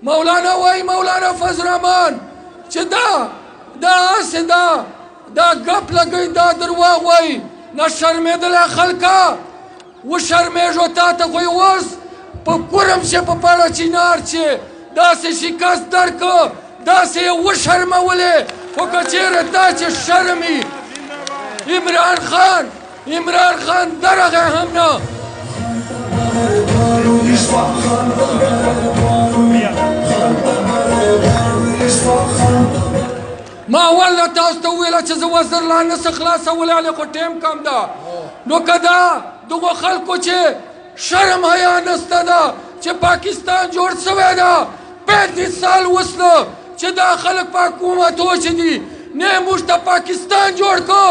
مولانا وایي مولانا فضل الرحمن چې دا هسې دا ګپ لګوي دا درواغ وایي نه شرمېدلی خلکه وشرمېږو تا ته خو یې اوس په کورم چې په پړه چینار چې داسې شکست درکړه داسې یې وشرمولې خو که چېرې دا چې شرم وي عمران خان درغه هم نه ما اول تاسو ته وویله چې زه وزر لا نسه خلاصولی هلې خو ټیم کم ده نو که دا دغو خلکو چې شرم حیا نسته ده چې پاکستان جوړ شوی ده 35 سال وسله چې دا خلک په حکومتو چې دي نه موږ ته پاکستان جوړ کو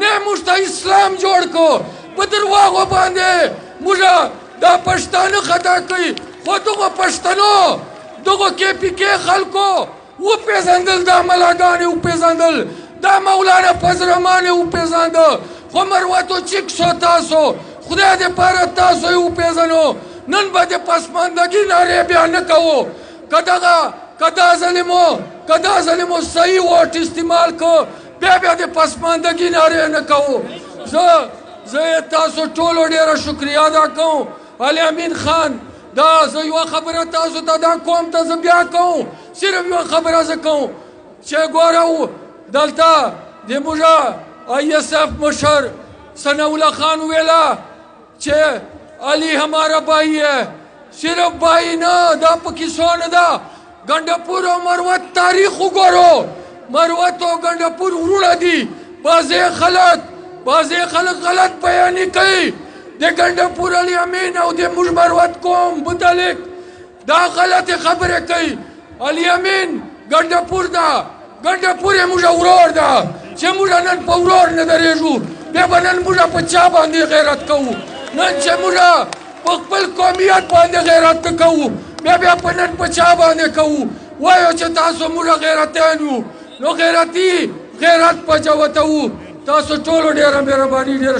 نه موږ ته اسلام جوړ کو په درواغو باندې موږ دا پښتانه خطا کوي خو دغو پښتنو دغو KPK خلکو وپېژندل دا ملاګانې وپېژندل دا مولانا فضل الرحمن یې وپېژانده خو مروتو چیک شو تاسو خدای دې پاره تاسو یې وپېژنو نن به د پسماندګي نارې بیا نه کوو که دا ظلمو صحیح ووټ استعمال کو بیا د پسماندګي نارې نه کوو زه یې تاسو ټولو ډېره شکریه ادا کوم علي امین خان دا زه یوه خبره تاسو ته دا کوم ته زه بیا کوم صرف یوه خبره زه کوم چې ګوره دلته د موږ ISF مشر ثناءالله خان ویله چې علي हमारा भाई है صرف भाई نه دا په کیسو نه ده ګنډپور او مروت تاریخ وګورو مروت او ګنډپور وروڼه دي بعضې خلک غلط بیانې کوي د ګنډپور علي امین او د موږ مروت قوم متعلق دا غلطې خبرې کوي علي امین ګنډپور ده ګنډپور یې موږ ورور ده چې موږ نن په ورور نه درېږو بیا به نن موږ په چا باندې غیرت کوو نن چې موږ په خپل قومیت باندې غیرت نه کوو بیا په نن په چا باندې کوو وایو چې تاسو موږ غیرتیان یو نو غیرت په جوته وو تاسو ټولو ډېره مهرباني ډېره